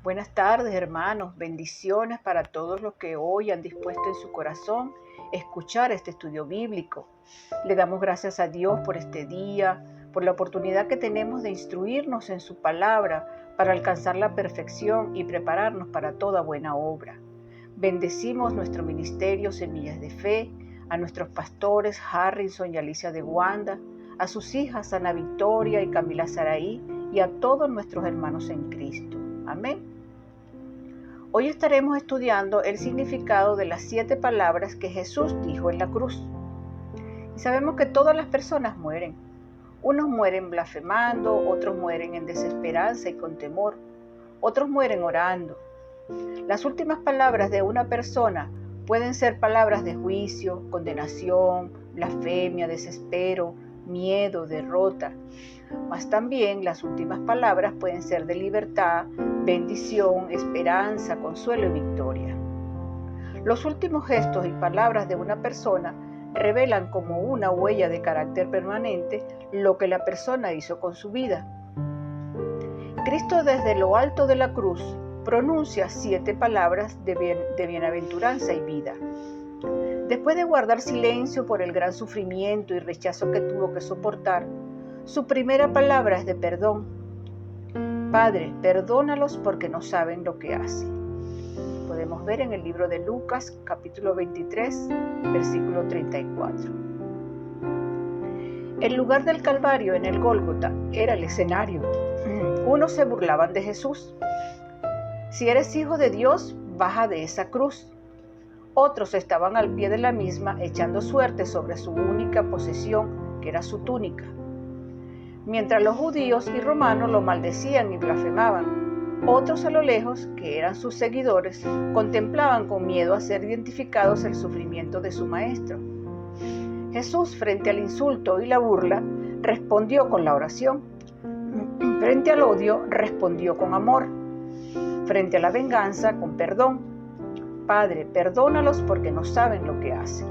Buenas tardes, hermanos. Bendiciones para todos los que hoy han dispuesto en su corazón escuchar este estudio bíblico. Le damos gracias a Dios por este día, por la oportunidad que tenemos de instruirnos en su palabra para alcanzar la perfección y prepararnos para toda buena obra. Bendecimos nuestro ministerio Semillas de Fe, a nuestros pastores Harrison y Alicia de Wanda, a sus hijas Ana Victoria y Camila Saraí y a todos nuestros hermanos en Cristo. Amén. Hoy estaremos estudiando el significado de las 7 palabras que Jesús dijo en la cruz. Y sabemos que todas las personas mueren. Unos mueren blasfemando, otros mueren en desesperanza y con temor, otros mueren orando. Las últimas palabras de una persona pueden ser palabras de juicio, condenación, blasfemia, desespero, miedo, derrota. Mas también las últimas palabras pueden ser de libertad, bendición, esperanza, consuelo y victoria. Los últimos gestos y palabras de una persona revelan como una huella de carácter permanente lo que la persona hizo con su vida. Cristo desde lo alto de la cruz pronuncia 7 palabras de bienaventuranza y vida. Después de guardar silencio por el gran sufrimiento y rechazo que tuvo que soportar, su primera palabra es de perdón. Padre, perdónalos porque no saben lo que hacen. Podemos ver en el libro de Lucas, capítulo 23, versículo 34. El lugar del Calvario en el Gólgota era el escenario. Unos se burlaban de Jesús. Si eres hijo de Dios, baja de esa cruz. Otros estaban al pie de la misma echando suerte sobre su única posesión, que era su túnica. Mientras los judíos y romanos lo maldecían y blasfemaban, otros a lo lejos, que eran sus seguidores, contemplaban con miedo a ser identificados el sufrimiento de su maestro. Jesús, frente al insulto y la burla, respondió con la oración. Frente al odio, respondió con amor. Frente a la venganza, con perdón. Padre, perdónalos porque no saben lo que hacen.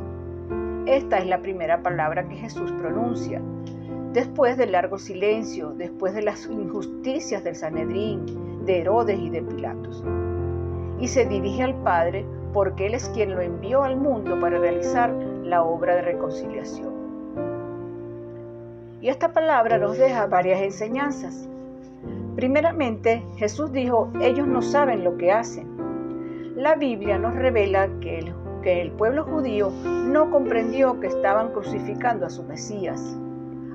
Esta es la primera palabra que Jesús pronuncia. Después del largo silencio, después de las injusticias del Sanedrín, de Herodes y de Pilatos. Y se dirige al Padre porque Él es quien lo envió al mundo para realizar la obra de reconciliación. Y esta palabra nos deja varias enseñanzas. Primeramente, Jesús dijo, ellos no saben lo que hacen. La Biblia nos revela que el pueblo judío no comprendió que estaban crucificando a su Mesías.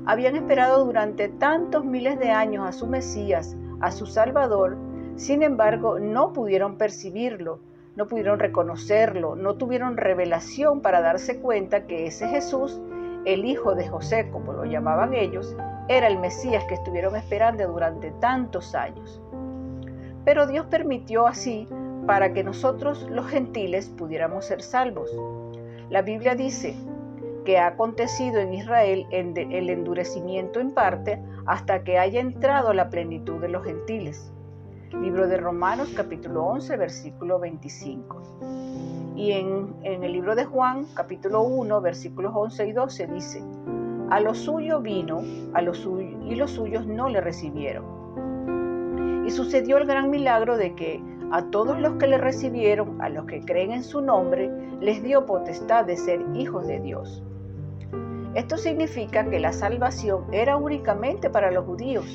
Habían esperado durante tantos miles de años a su Mesías, a su Salvador, sin embargo no pudieron percibirlo, no pudieron reconocerlo, no tuvieron revelación para darse cuenta que ese Jesús, el hijo de José, como lo llamaban ellos, era el Mesías que estuvieron esperando durante tantos años. Pero Dios permitió así para que nosotros los gentiles pudiéramos ser salvos. La Biblia dice que ha acontecido en Israel el endurecimiento en parte hasta que haya entrado la plenitud de los gentiles. Libro de Romanos capítulo 11 versículo 25. Y en el libro de Juan capítulo 1 versículos 11 y 12 dice: a lo suyo vino, y los suyos no le recibieron. Y sucedió el gran milagro de que a todos los que le recibieron, a los que creen en su nombre, les dio potestad de ser hijos de Dios. Esto significa que la salvación era únicamente para los judíos.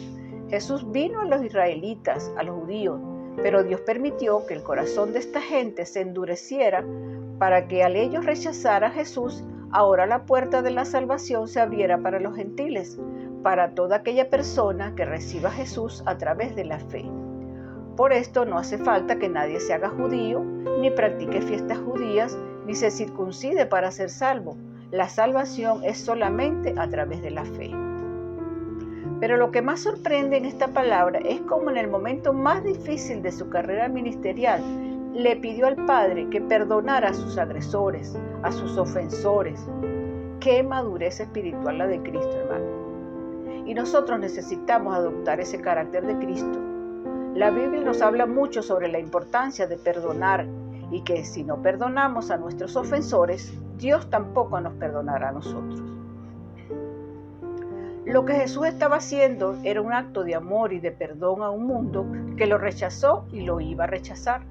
Jesús vino a los israelitas, a los judíos, pero Dios permitió que el corazón de esta gente se endureciera para que al ellos rechazar a Jesús, ahora la puerta de la salvación se abriera para los gentiles, para toda aquella persona que reciba a Jesús a través de la fe. Por esto no hace falta que nadie se haga judío, ni practique fiestas judías, ni se circuncide para ser salvo. La salvación es solamente a través de la fe. Pero lo que más sorprende en esta palabra es cómo en el momento más difícil de su carrera ministerial le pidió al Padre que perdonara a sus agresores, a sus ofensores. ¡Qué madurez espiritual la de Cristo, hermano! Y nosotros necesitamos adoptar ese carácter de Cristo. La Biblia nos habla mucho sobre la importancia de perdonar y que si no perdonamos a nuestros ofensores, Dios tampoco nos perdonará a nosotros. Lo que Jesús estaba haciendo era un acto de amor y de perdón a un mundo que lo rechazó y lo iba a rechazar.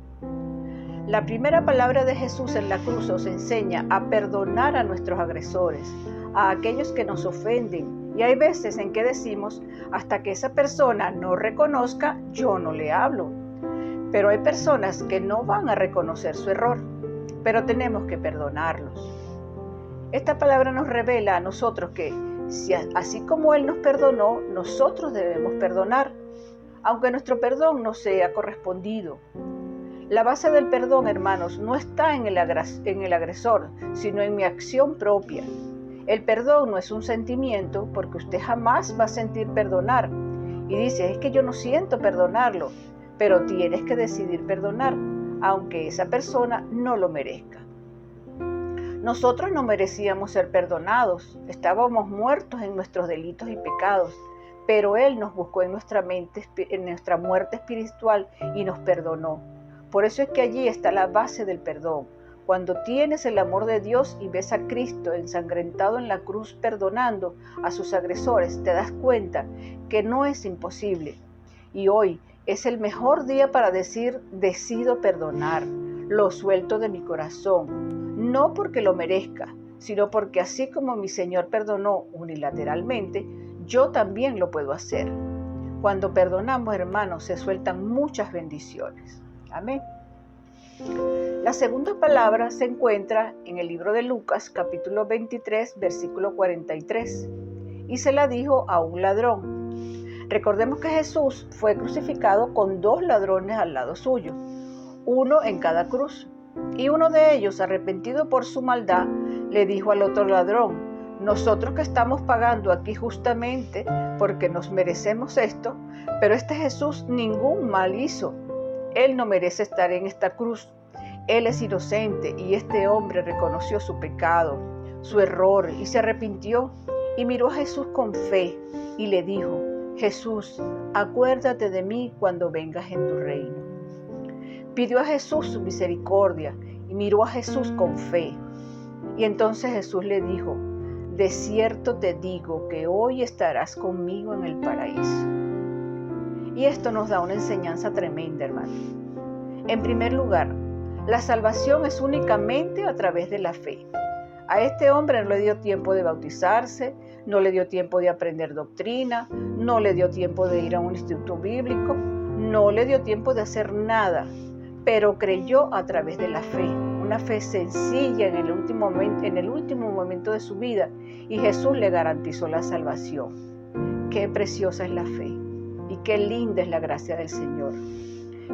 La primera palabra de Jesús en la cruz nos enseña a perdonar a nuestros agresores, a aquellos que nos ofenden. Y hay veces en que decimos, hasta que esa persona no reconozca, yo no le hablo. Pero hay personas que no van a reconocer su error, pero tenemos que perdonarlos. Esta palabra nos revela a nosotros que, así como Él nos perdonó, nosotros debemos perdonar, aunque nuestro perdón no sea correspondido. La base del perdón, hermanos, no está en el agresor, sino en mi acción propia. El perdón no es un sentimiento, porque usted jamás va a sentir perdonar. Y dice, es que yo no siento perdonarlo, pero tienes que decidir perdonar, aunque esa persona no lo merezca. Nosotros no merecíamos ser perdonados, estábamos muertos en nuestros delitos y pecados, pero Él nos buscó en nuestra muerte espiritual y nos perdonó. Por eso es que allí está la base del perdón. Cuando tienes el amor de Dios y ves a Cristo ensangrentado en la cruz perdonando a sus agresores, te das cuenta que no es imposible. Y hoy es el mejor día para decir, decido perdonar, lo suelto de mi corazón. No porque lo merezca, sino porque así como mi Señor perdonó unilateralmente, yo también lo puedo hacer. Cuando perdonamos, hermanos, se sueltan muchas bendiciones. Amén. La segunda palabra se encuentra en el libro de Lucas, capítulo 23, versículo 43. Y se la dijo a un ladrón. Recordemos que Jesús fue crucificado con 2 ladrones al lado suyo, uno en cada cruz. Y uno de ellos, arrepentido por su maldad, le dijo al otro ladrón, nosotros que estamos pagando aquí justamente porque nos merecemos esto, pero este Jesús ningún mal hizo. Él no merece estar en esta cruz. Él es inocente. Y este hombre reconoció su pecado, su error, y se arrepintió y miró a Jesús con fe y le dijo, Jesús, acuérdate de mí cuando vengas en tu reino. Pidió a Jesús su misericordia y miró a Jesús con fe. Y entonces Jesús le dijo, de cierto te digo que hoy estarás conmigo en el paraíso. Y esto nos da una enseñanza tremenda, hermano. En primer lugar, la salvación es únicamente a través de la fe. A este hombre no le dio tiempo de bautizarse, no le dio tiempo de aprender doctrina, no le dio tiempo de ir a un instituto bíblico, no le dio tiempo de hacer nada, pero creyó a través de la fe, una fe sencilla en el último momento de su vida, y Jesús le garantizó la salvación. Qué preciosa es la fe y qué linda es la gracia del Señor.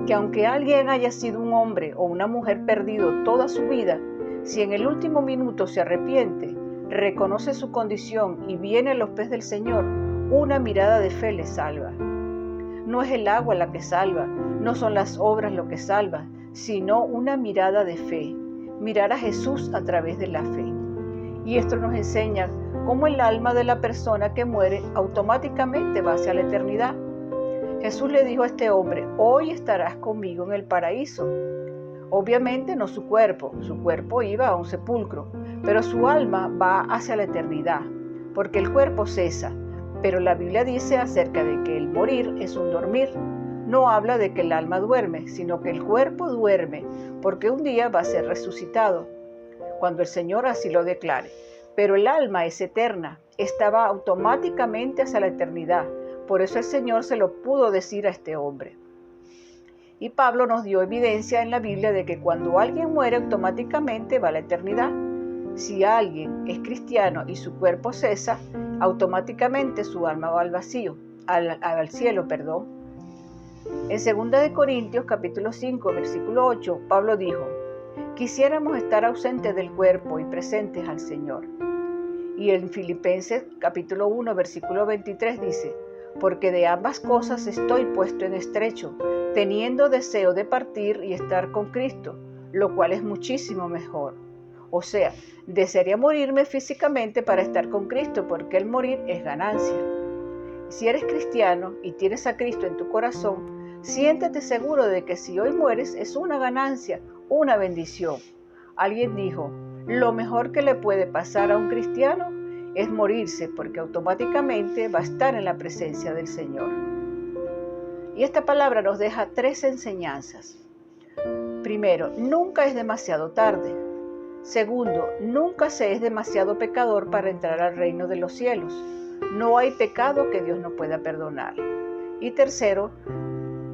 Que aunque alguien haya sido un hombre o una mujer perdido toda su vida, si en el último minuto se arrepiente, reconoce su condición y viene a los pies del Señor, una mirada de fe le salva. No es el agua la que salva, no son las obras lo que salva, sino una mirada de fe, mirar a Jesús a través de la fe. Y esto nos enseña cómo el alma de la persona que muere automáticamente va hacia la eternidad. Jesús le dijo a este hombre, hoy estarás conmigo en el paraíso. Obviamente no su cuerpo iba a un sepulcro, pero su alma va hacia la eternidad, porque el cuerpo cesa. Pero la Biblia dice acerca de que el morir es un dormir. No habla de que el alma duerme, sino que el cuerpo duerme, porque un día va a ser resucitado, cuando el Señor así lo declare. Pero el alma es eterna, estaba automáticamente hacia la eternidad. Por eso el Señor se lo pudo decir a este hombre. Y Pablo nos dio evidencia en la Biblia de que cuando alguien muere automáticamente va a la eternidad. Si alguien es cristiano y su cuerpo cesa, automáticamente su alma va al vacío, al cielo. En 2 Corintios capítulo 5, versículo 8, Pablo dijo, quisiéramos estar ausentes del cuerpo y presentes al Señor. Y en Filipenses capítulo 1, versículo 23 dice, porque de ambas cosas estoy puesto en estrecho, teniendo deseo de partir y estar con Cristo, lo cual es muchísimo mejor. O sea, desearía morirme físicamente para estar con Cristo, porque el morir es ganancia. Si eres cristiano y tienes a Cristo en tu corazón, siéntete seguro de que si hoy mueres es una ganancia, una bendición. Alguien dijo, lo mejor que le puede pasar a un cristiano es morirse, porque automáticamente va a estar en la presencia del Señor. Y esta palabra nos deja 3 enseñanzas. Primero, nunca es demasiado tarde. Segundo, nunca se es demasiado pecador para entrar al reino de los cielos. No hay pecado que Dios no pueda perdonar. Y tercero,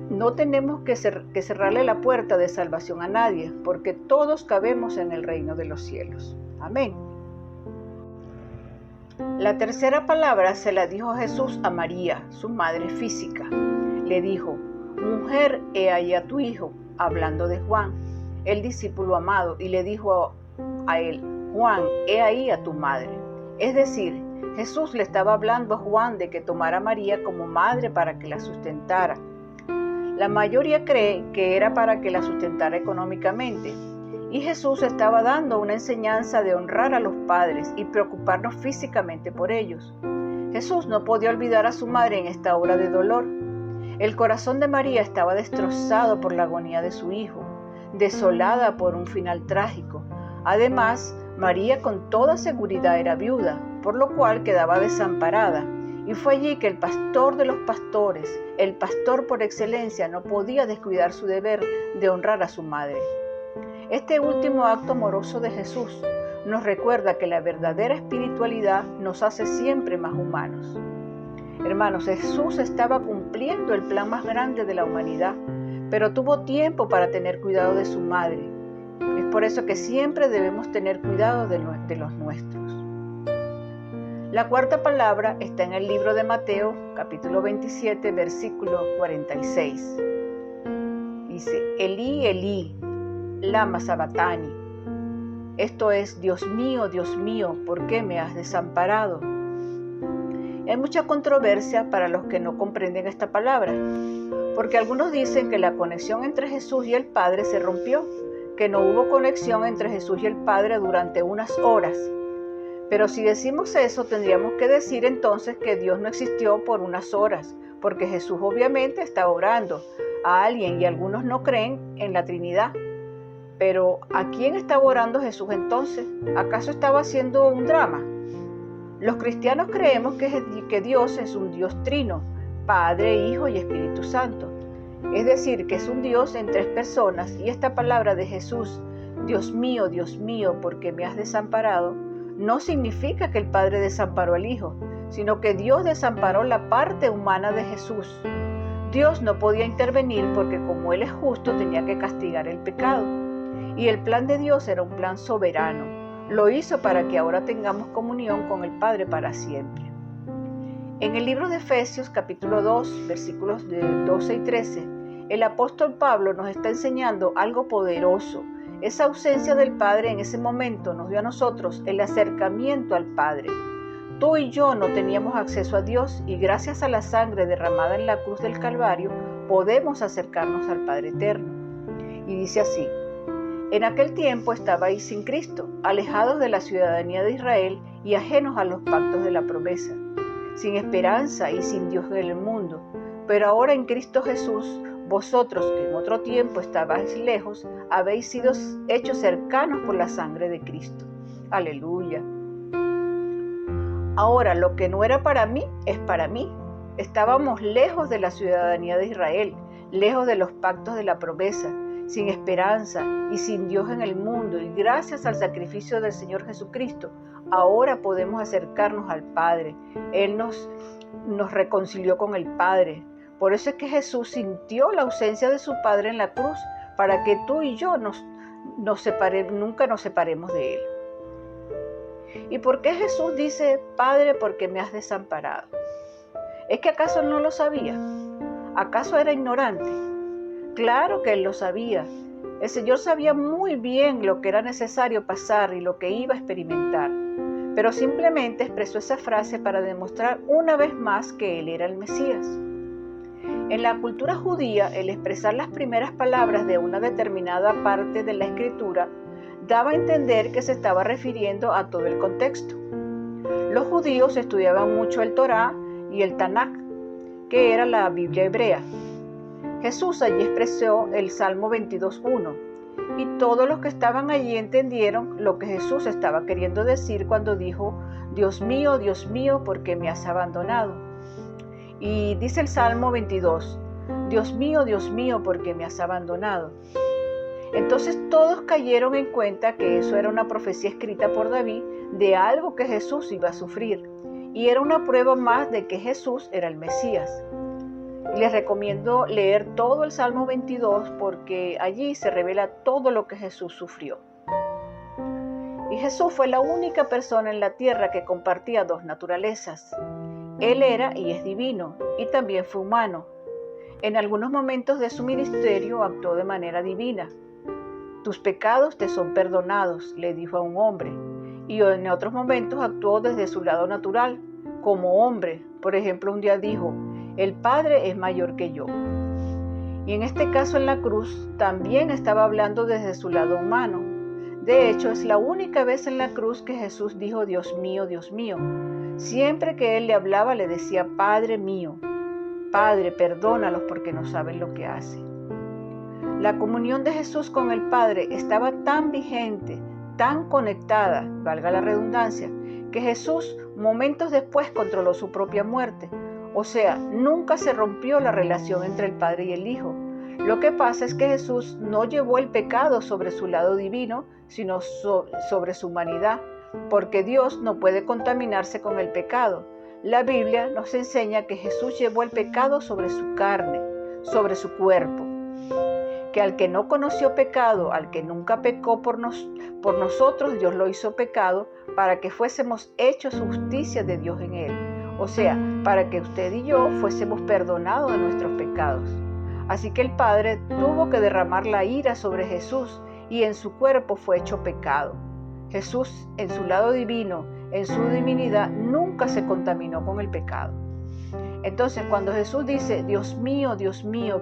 no tenemos que cerrarle la puerta de salvación a nadie, porque todos cabemos en el reino de los cielos. Amén. La tercera palabra se la dijo Jesús a María, su madre física. Le dijo: mujer, he ahí a tu hijo, hablando de Juan, el discípulo amado, y le dijo a él: Juan, he ahí a tu madre. Es decir, Jesús le estaba hablando a Juan de que tomara a María como madre para que la sustentara. La mayoría cree que era para que la sustentara económicamente, y Jesús estaba dando una enseñanza de honrar a los padres y preocuparnos físicamente por ellos. Jesús no podía olvidar a su madre en esta hora de dolor. El corazón de María estaba destrozado por la agonía de su hijo, desolada por un final trágico. Además, María con toda seguridad era viuda, por lo cual quedaba desamparada. Y fue allí que el pastor de los pastores, el pastor por excelencia, no podía descuidar su deber de honrar a su madre. Este último acto amoroso de Jesús nos recuerda que la verdadera espiritualidad nos hace siempre más humanos. Hermanos, Jesús estaba cumpliendo el plan más grande de la humanidad, pero tuvo tiempo para tener cuidado de su madre. Es por eso que siempre debemos tener cuidado de los nuestros. La cuarta palabra está en el libro de Mateo, capítulo 27, versículo 46. Dice: Elí, Elí, lama sabactani. Esto es: Dios mío, ¿por qué me has desamparado? Hay mucha controversia para los que no comprenden esta palabra, porque algunos dicen que la conexión entre Jesús y el Padre se rompió, que no hubo conexión entre Jesús y el Padre durante unas horas. Pero si decimos eso, tendríamos que decir entonces que Dios no existió por unas horas, porque Jesús obviamente estaba orando a alguien y algunos no creen en la Trinidad. Pero ¿a quién estaba orando Jesús entonces? ¿Acaso estaba haciendo un drama? Los cristianos creemos que Dios es un Dios trino, Padre, Hijo y Espíritu Santo. Es decir, que es un Dios en 3 personas, y esta palabra de Jesús, Dios mío, ¿por qué me has desamparado?, no significa que el Padre desamparó al Hijo, sino que Dios desamparó la parte humana de Jesús. Dios no podía intervenir porque como Él es justo tenía que castigar el pecado. Y el plan de Dios era un plan soberano. Lo hizo para que ahora tengamos comunión con el Padre para siempre. En el libro de Efesios capítulo 2, versículos de 12 y 13, el apóstol Pablo nos está enseñando algo poderoso. Esa ausencia del Padre en ese momento nos dio a nosotros el acercamiento al Padre. Tú y yo no teníamos acceso a Dios y gracias a la sangre derramada en la cruz del Calvario podemos acercarnos al Padre eterno. Y dice así: en aquel tiempo estabais sin Cristo, alejados de la ciudadanía de Israel y ajenos a los pactos de la promesa, sin esperanza y sin Dios en el mundo. Pero ahora en Cristo Jesús, vosotros que en otro tiempo estabais lejos, habéis sido hechos cercanos por la sangre de Cristo. Aleluya. Ahora lo que no era para mí es para mí. Estábamos lejos de la ciudadanía de Israel, lejos de los pactos de la promesa, sin esperanza y sin Dios en el mundo, y gracias al sacrificio del Señor Jesucristo, ahora podemos acercarnos al Padre. Él nos reconcilió con el Padre. Por eso es que Jesús sintió la ausencia de su Padre en la cruz, para que tú y yo nunca nos separemos de Él. ¿Y por qué Jesús dice: Padre, ¿por qué me has desamparado? ¿Es que acaso no lo sabía? ¿Acaso era ignorante? Claro que Él lo sabía. El Señor sabía muy bien lo que era necesario pasar y lo que iba a experimentar, pero simplemente expresó esa frase para demostrar una vez más que Él era el Mesías. En la cultura judía, el expresar las primeras palabras de una determinada parte de la Escritura daba a entender que se estaba refiriendo a todo el contexto. Los judíos estudiaban mucho el Torá y el Tanaj, que era la Biblia hebrea. Jesús allí expresó el Salmo 22:1. y todos los que estaban allí entendieron lo que Jesús estaba queriendo decir cuando dijo: Dios mío, ¿por qué me has abandonado? Y dice el Salmo 22, Dios mío, ¿por qué me has abandonado? Entonces todos cayeron en cuenta que eso era una profecía escrita por David de algo que Jesús iba a sufrir, y era una prueba más de que Jesús era el Mesías. Les recomiendo leer todo el Salmo 22 porque allí se revela todo lo que Jesús sufrió. Y Jesús fue la única persona en la tierra que compartía dos naturalezas. Él era y es divino, y también fue humano. En algunos momentos de su ministerio actuó de manera divina. Tus pecados te son perdonados, le dijo a un hombre, y en otros momentos actuó desde su lado natural, como hombre. Por ejemplo, un día dijo: el Padre es mayor que yo. Y en este caso en la cruz también estaba hablando desde su lado humano. De hecho, es la única vez en la cruz que Jesús dijo: Dios mío, Siempre que Él le hablaba le decía: Padre mío, Padre, perdónalos porque no saben lo que hacen. La comunión de Jesús con el Padre estaba tan vigente, tan conectada, valga la redundancia, que Jesús momentos después controló su propia muerte. O sea, nunca se rompió la relación entre el Padre y el Hijo. Lo que pasa es que Jesús no llevó el pecado sobre su lado divino, sino sobre su humanidad, porque Dios no puede contaminarse con el pecado. La Biblia nos enseña que Jesús llevó el pecado sobre su carne, sobre su cuerpo. Que al que no conoció pecado, al que nunca pecó por nosotros, Dios lo hizo pecado para que fuésemos hechos justicia de Dios en él. O sea, para que usted y yo fuésemos perdonados de nuestros pecados. Así que el Padre tuvo que derramar la ira sobre Jesús y en su cuerpo fue hecho pecado. Jesús, en su lado divino, en su divinidad, nunca se contaminó con el pecado. Entonces, cuando Jesús dice: Dios mío,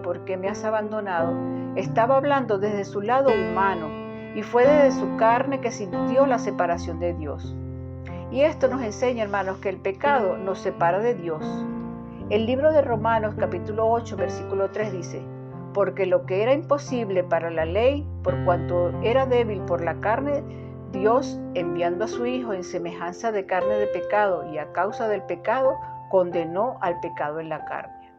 ¿por qué me has abandonado?, estaba hablando desde su lado humano y fue desde su carne que sintió la separación de Dios. Y esto nos enseña, hermanos, que el pecado nos separa de Dios. El libro de Romanos, capítulo 8, versículo 3 dice: porque lo que era imposible para la ley, por cuanto era débil por la carne, Dios, enviando a su Hijo en semejanza de carne de pecado y a causa del pecado, condenó al pecado en la carne.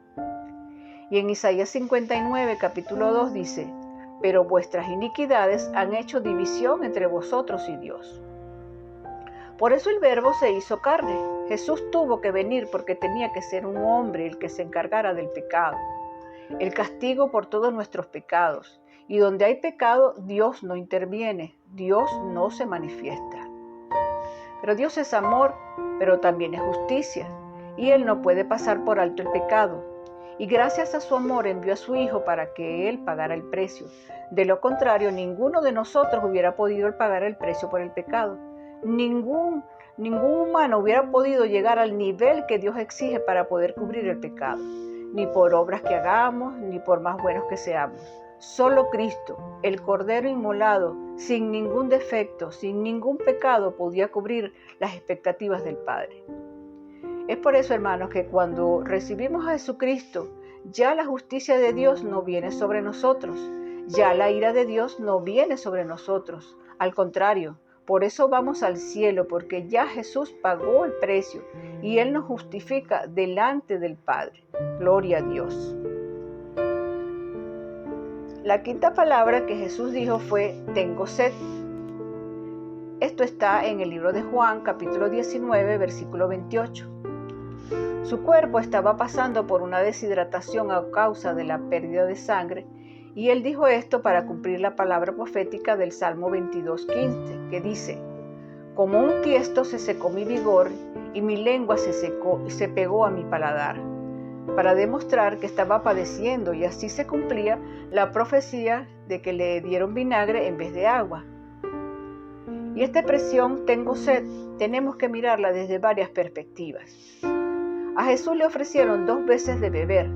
Y en Isaías 59, capítulo 2 dice: pero vuestras iniquidades han hecho división entre vosotros y Dios. Por eso el Verbo se hizo carne. Jesús tuvo que venir porque tenía que ser un hombre el que se encargara del pecado, el castigo por todos nuestros pecados. Y donde hay pecado, Dios no interviene, Dios no se manifiesta. Pero Dios es amor, pero también es justicia, y Él no puede pasar por alto el pecado. Y gracias a su amor envió a su Hijo para que Él pagara el precio. De lo contrario, ninguno de nosotros hubiera podido pagar el precio por el pecado. Ningún humano hubiera podido llegar al nivel que Dios exige para poder cubrir el pecado, ni por obras que hagamos, ni por más buenos que seamos. Solo Cristo, el Cordero inmolado, sin ningún defecto, sin ningún pecado, podía cubrir las expectativas del Padre. Es por eso, hermanos, que cuando recibimos a Jesucristo, ya la justicia de Dios no viene sobre nosotros, ya la ira de Dios no viene sobre nosotros. Al contrario, por eso vamos al cielo, porque ya Jesús pagó el precio y Él nos justifica delante del Padre. Gloria a Dios. La quinta palabra que Jesús dijo fue: tengo sed. Esto está en el libro de Juan, capítulo 19, versículo 28. Su cuerpo estaba pasando por una deshidratación a causa de la pérdida de sangre, y él dijo esto para cumplir la palabra profética del Salmo 22:15, que dice: como un tiesto se secó mi vigor y mi lengua se pegó a mi paladar, para demostrar que estaba padeciendo, y así se cumplía la profecía de que le dieron vinagre en vez de agua. Y esta expresión, tengo sed, tenemos que mirarla desde varias perspectivas. A Jesús le ofrecieron 2 veces de beber,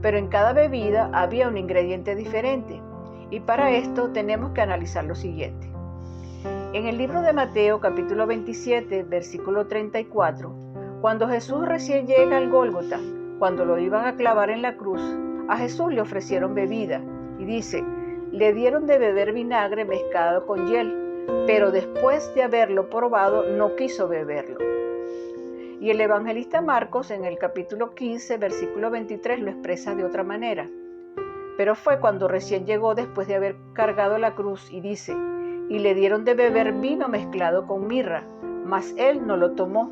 pero en cada bebida había un ingrediente diferente, y para esto tenemos que analizar lo siguiente. En el libro de Mateo, capítulo 27, versículo 34, cuando Jesús recién llega al Gólgota, cuando lo iban a clavar en la cruz, a Jesús le ofrecieron bebida, y dice: le dieron de beber vinagre mezclado con hiel, pero después de haberlo probado no quiso beberlo. Y el evangelista Marcos en el capítulo 15, versículo 23 lo expresa de otra manera. Pero fue cuando recién llegó después de haber cargado la cruz y dice, y le dieron de beber vino mezclado con mirra, mas él no lo tomó.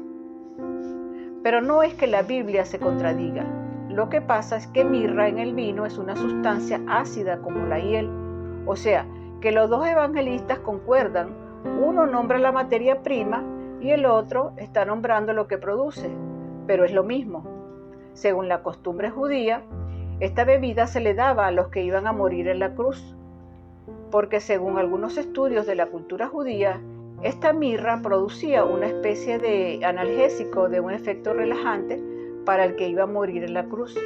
Pero no es que la Biblia se contradiga. Lo que pasa es que mirra en el vino es una sustancia ácida como la hiel. O sea, que los dos evangelistas concuerdan. Uno nombra la materia prima y el otro está nombrando lo que produce, pero es lo mismo. Según la costumbre judía, esta bebida se le daba a los que iban a morir en la cruz, porque según algunos estudios de la cultura judía, esta mirra producía una especie de analgésico de un efecto relajante para el que iba a morir en la cruz.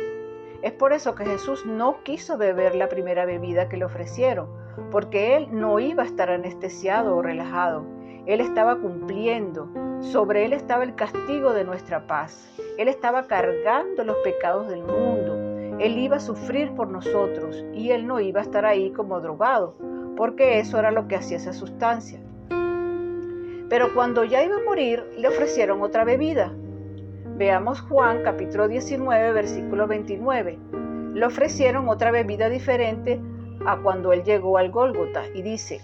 Es por eso que Jesús no quiso beber la primera bebida que le ofrecieron, porque él no iba a estar anestesiado o relajado. Él estaba cumpliendo. Sobre él estaba el castigo de nuestra paz. Él estaba cargando los pecados del mundo. Él iba a sufrir por nosotros y él no iba a estar ahí como drogado, porque eso era lo que hacía esa sustancia. Pero cuando ya iba a morir, le ofrecieron otra bebida. Veamos Juan capítulo 19, versículo 29. Le ofrecieron otra bebida diferente a cuando él llegó al Gólgota y dice,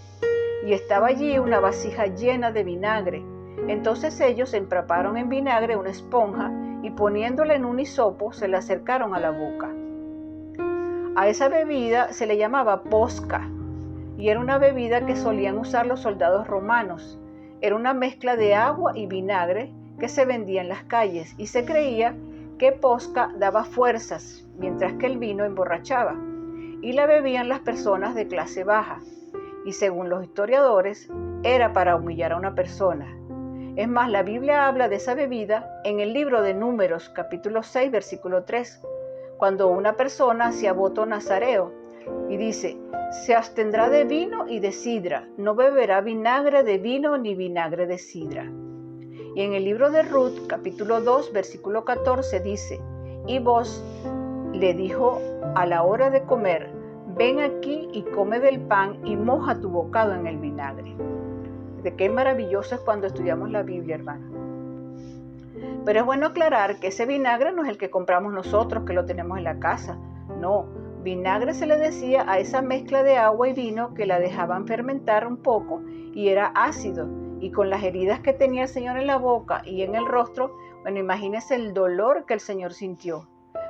y estaba allí una vasija llena de vinagre. Entonces ellos empaparon en vinagre una esponja y poniéndola en un hisopo se la acercaron a la boca. A esa bebida se le llamaba posca y era una bebida que solían usar los soldados romanos. Era una mezcla de agua y vinagre que se vendía en las calles y se creía que posca daba fuerzas, mientras que el vino emborrachaba, y la bebían las personas de clase baja, y según los historiadores, era para humillar a una persona. Es más, la Biblia habla de esa bebida en el libro de Números, capítulo 6, versículo 3, cuando una persona hacía voto nazareo, y dice, se abstendrá de vino y de sidra, no beberá vinagre de vino ni vinagre de sidra. Y en el libro de Ruth, capítulo 2, versículo 14, dice, y vos, le dijo a la hora de comer, ven aquí y come del pan y moja tu bocado en el vinagre. De qué maravilloso es cuando estudiamos la Biblia, hermana. Pero es bueno aclarar que ese vinagre no es el que compramos nosotros, que lo tenemos en la casa. No, vinagre se le decía a esa mezcla de agua y vino que la dejaban fermentar un poco y era ácido. Y con las heridas que tenía el Señor en la boca y en el rostro, bueno, imagínese el dolor que el Señor sintió.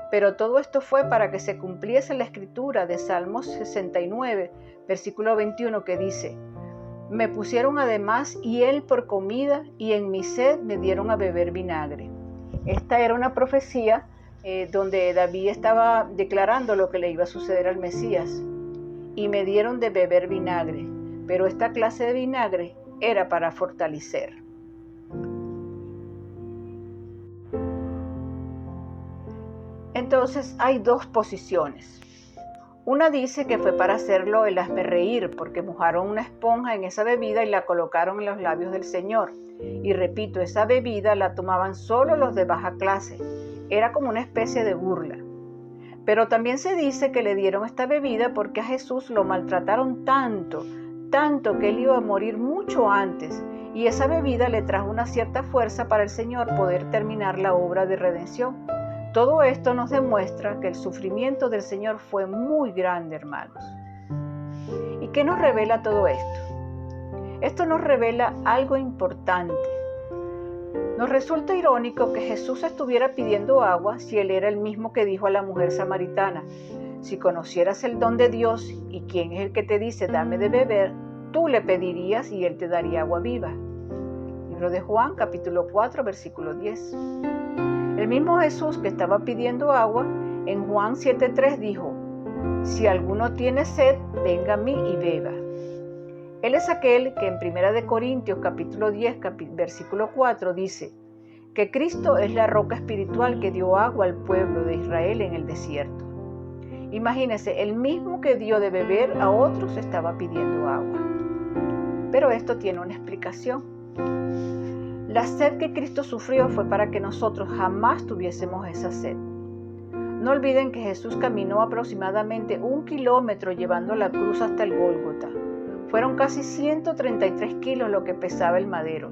Pero todo esto fue para que se cumpliese la escritura de Salmos 69, versículo 21, que dice, me pusieron además hiel por comida y en mi sed me dieron a beber vinagre. Esta era una profecía donde David estaba declarando lo que le iba a suceder al Mesías. Y me dieron de beber vinagre, pero esta clase de vinagre era para fortalecer. Entonces hay dos posiciones. Una dice que fue para hacerlo el hazmerreír, porque mojaron una esponja en esa bebida y la colocaron en los labios del Señor. Y repito, esa bebida la tomaban solo los de baja clase. Era como una especie de burla. Pero también se dice que le dieron esta bebida porque a Jesús lo maltrataron tanto que él iba a morir mucho antes. Y esa bebida le trajo una cierta fuerza para el Señor poder terminar la obra de redención. Todo esto nos demuestra que el sufrimiento del Señor fue muy grande, hermanos. ¿Y qué nos revela todo esto? Esto nos revela algo importante. Nos resulta irónico que Jesús estuviera pidiendo agua si él era el mismo que dijo a la mujer samaritana, si conocieras el don de Dios y quién es el que te dice dame de beber, tú le pedirías y él te daría agua viva. Libro de Juan, capítulo 4, versículo 10. El mismo Jesús que estaba pidiendo agua, en Juan 7:3 dijo, si alguno tiene sed, venga a mí y beba. Él es aquel que en 1 Corintios capítulo 10, versículo 4 dice, que Cristo es la roca espiritual que dio agua al pueblo de Israel en el desierto. Imagínense, el mismo que dio de beber a otros estaba pidiendo agua. Pero esto tiene una explicación. La sed que Cristo sufrió fue para que nosotros jamás tuviésemos esa sed. No olviden que Jesús caminó aproximadamente 1 kilómetro llevando la cruz hasta el Gólgota. Fueron casi 133 kilos lo que pesaba el madero.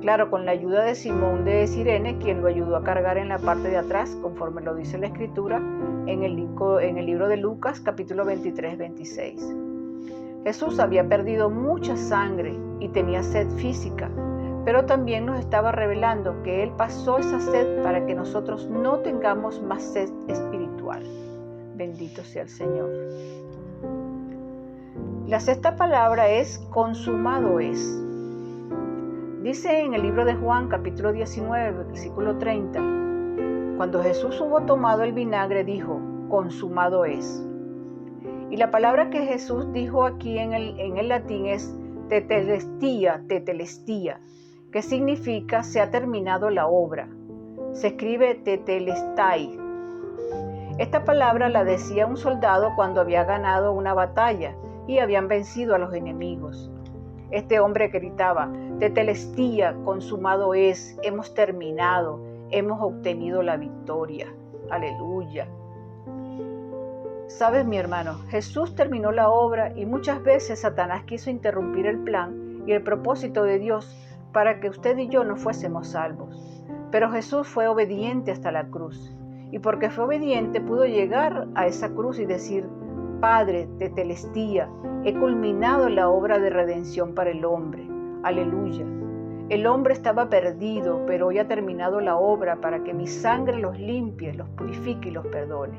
Claro, con la ayuda de Simón de Cirene, quien lo ayudó a cargar en la parte de atrás, conforme lo dice la Escritura, en el libro de Lucas, capítulo 23-26. Jesús había perdido mucha sangre y tenía sed física, pero también nos estaba revelando que Él pasó esa sed para que nosotros no tengamos más sed espiritual. Bendito sea el Señor. La sexta palabra es consumado es. Dice en el libro de Juan, capítulo 19, versículo 30, cuando Jesús hubo tomado el vinagre, dijo, consumado es. Y la palabra que Jesús dijo aquí en el latín es tetelestia, que significa se ha terminado la obra. Se escribe tetelestai. Esta palabra la decía un soldado cuando había ganado una batalla y habían vencido a los enemigos. Este hombre gritaba, tetelestia, consumado es, hemos terminado, hemos obtenido la victoria. Aleluya. Sabes, mi hermano, Jesús terminó la obra y muchas veces Satanás quiso interrumpir el plan y el propósito de Dios para que usted y yo no fuésemos salvos. Pero Jesús fue obediente hasta la cruz. Y porque fue obediente pudo llegar a esa cruz y decir, Padre, tetelestia, he culminado la obra de redención para el hombre. Aleluya. El hombre estaba perdido, pero hoy ha terminado la obra para que mi sangre los limpie, los purifique y los perdone.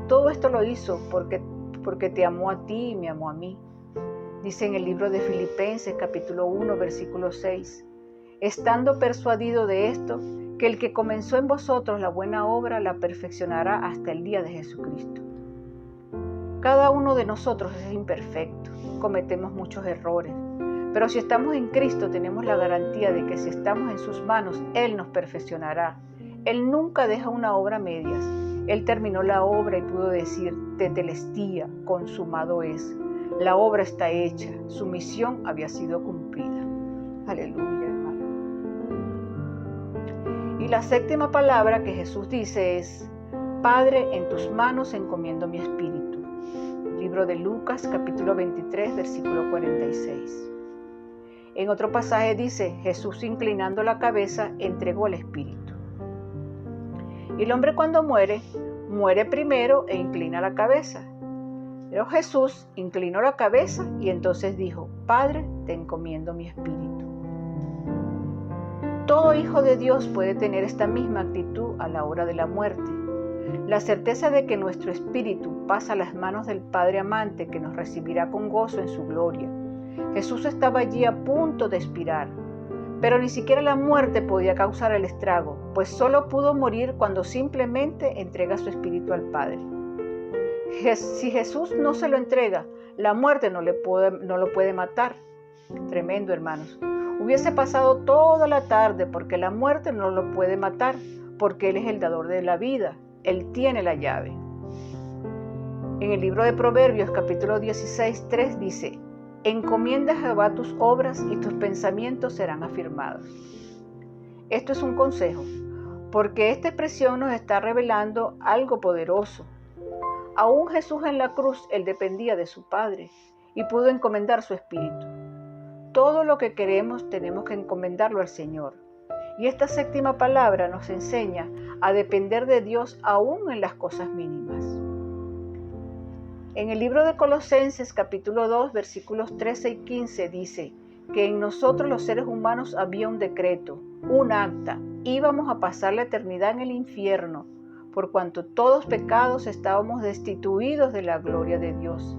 Todo esto lo hizo porque te amó a ti y me amó a mí. Dice en el libro de Filipenses, capítulo 1, versículo 6, estando persuadido de esto, que el que comenzó en vosotros la buena obra la perfeccionará hasta el día de Jesucristo. Cada uno de nosotros es imperfecto, cometemos muchos errores, pero si estamos en Cristo tenemos la garantía de que si estamos en sus manos, Él nos perfeccionará. Él nunca deja una obra a medias. Él terminó la obra y pudo decir, tetelestia, consumado es. La obra está hecha, su misión había sido cumplida. Aleluya, hermano. Y la séptima palabra que Jesús dice es, Padre, en tus manos encomiendo mi espíritu. Libro de Lucas, capítulo 23, versículo 46. En otro pasaje dice, Jesús inclinando la cabeza entregó el espíritu. Y el hombre cuando muere primero e inclina la cabeza. Pero Jesús inclinó la cabeza y entonces dijo, Padre, te encomiendo mi espíritu. Todo hijo de Dios puede tener esta misma actitud a la hora de la muerte. La certeza de que nuestro espíritu pasa a las manos del Padre amante que nos recibirá con gozo en su gloria. Jesús estaba allí a punto de expirar. Pero ni siquiera la muerte podía causar el estrago, pues solo pudo morir cuando simplemente entrega su espíritu al Padre. Si Jesús no se lo entrega, la muerte no lo puede matar. Tremendo, hermanos. Hubiese pasado toda la tarde porque la muerte no lo puede matar, porque Él es el dador de la vida. Él tiene la llave. En el libro de Proverbios, capítulo 16, 3 dice, encomienda a Jehová tus obras y tus pensamientos serán afirmados. Esto es un consejo, porque esta expresión nos está revelando algo poderoso. Aún Jesús en la cruz, Él dependía de su Padre y pudo encomendar su espíritu. Todo lo que queremos tenemos que encomendarlo al Señor. Y esta séptima palabra nos enseña a depender de Dios aún en las cosas mínimas. En el libro de Colosenses capítulo 2 versículos 13 y 15 dice que en nosotros los seres humanos había un decreto, un acta, íbamos a pasar la eternidad en el infierno, por cuanto todos pecados estábamos destituidos de la gloria de Dios.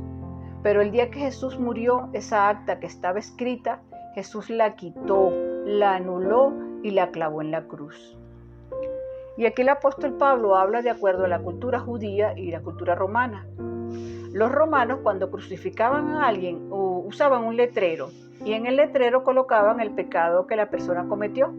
Pero el día que Jesús murió, esa acta que estaba escrita, Jesús la quitó, la anuló y la clavó en la cruz. Y aquí el apóstol Pablo habla de acuerdo a la cultura judía y la cultura romana. Los romanos cuando crucificaban a alguien usaban un letrero y en el letrero colocaban el pecado que la persona cometió.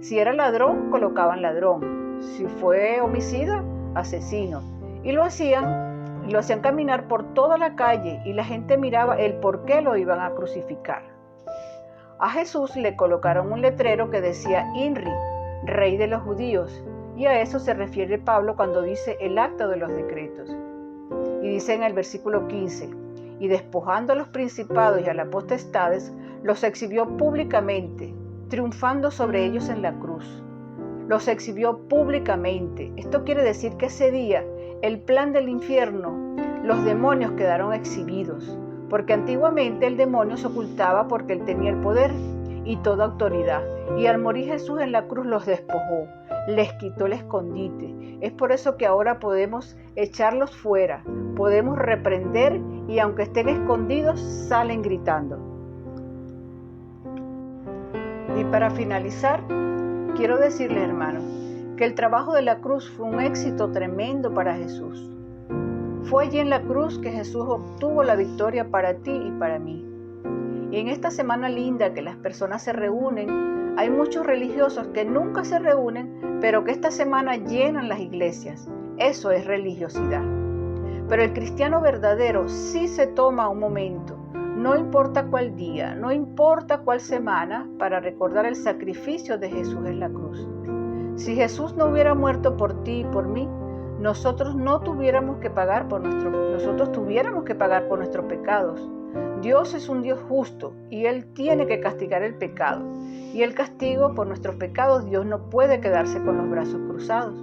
Si era ladrón, colocaban ladrón. Si fue homicida, asesino. Y lo hacían caminar por toda la calle y la gente miraba el por qué lo iban a crucificar. A Jesús le colocaron un letrero que decía INRI, Rey de los Judíos, Y a eso se refiere Pablo cuando dice el acta de los decretos. Y dice en el versículo 15, y despojando a los principados y a las potestades, los exhibió públicamente, triunfando sobre ellos en la cruz. Los exhibió públicamente. Esto quiere decir que ese día el plan del infierno, los demonios quedaron exhibidos, porque antiguamente el demonio se ocultaba porque él tenía el poder y toda autoridad. Y al morir Jesús en la cruz los despojó, les quitó el escondite. Es por eso que ahora podemos echarlos fuera, podemos reprender y aunque estén escondidos, salen gritando. Y para finalizar, quiero decirles, hermanos, que el trabajo de la cruz fue un éxito tremendo para Jesús. Fue allí en la cruz que Jesús obtuvo la victoria para ti y para mí. Y en esta semana linda que las personas se reúnen, hay muchos religiosos que nunca se reúnen, pero que esta semana llenan las iglesias. Eso es religiosidad. Pero el cristiano verdadero sí se toma un momento, no importa cuál día, no importa cuál semana, para recordar el sacrificio de Jesús en la cruz. Si Jesús no hubiera muerto por ti y por mí, nosotros tuviéramos que pagar por nuestros pecados. Dios es un Dios justo y Él tiene que castigar el pecado. Y el castigo por nuestros pecados, Dios no puede quedarse con los brazos cruzados.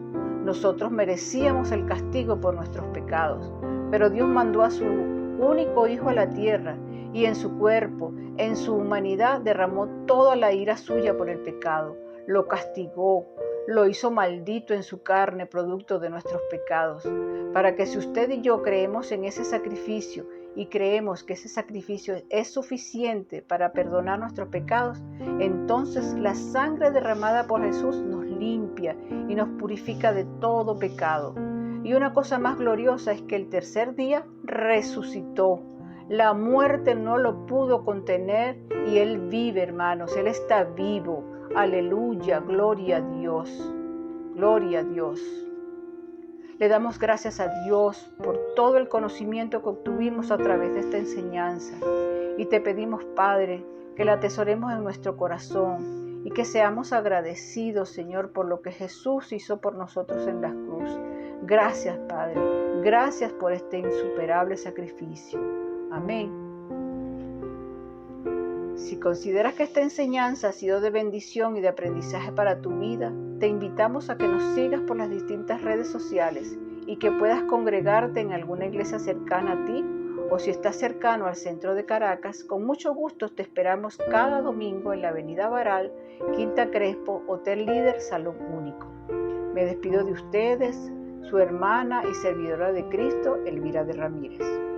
Nosotros merecíamos el castigo por nuestros pecados, pero Dios mandó a su único Hijo a la tierra y en su cuerpo, en su humanidad, derramó toda la ira suya por el pecado. Lo castigó, lo hizo maldito en su carne, producto de nuestros pecados, para que si usted y yo creemos en ese sacrificio y creemos que ese sacrificio es suficiente para perdonar nuestros pecados, entonces la sangre derramada por Jesús nos limpia y nos purifica de todo pecado. Y una cosa más gloriosa es que el tercer día resucitó. La muerte no lo pudo contener y Él vive, hermanos. Él está vivo. Aleluya, gloria a Dios. Gloria a Dios. Le damos gracias a Dios por todo el conocimiento que obtuvimos a través de esta enseñanza. Y te pedimos, Padre, que la atesoremos en nuestro corazón y que seamos agradecidos, Señor, por lo que Jesús hizo por nosotros en la cruz. Gracias, Padre. Gracias por este insuperable sacrificio. Amén. Si consideras que esta enseñanza ha sido de bendición y de aprendizaje para tu vida, te invitamos a que nos sigas por las distintas redes sociales y que puedas congregarte en alguna iglesia cercana a ti, o si estás cercano al centro de Caracas, con mucho gusto te esperamos cada domingo en la Avenida Baral, Quinta Crespo, Hotel Líder, Salón Único. Me despido de ustedes, su hermana y servidora de Cristo, Elvira de Ramírez.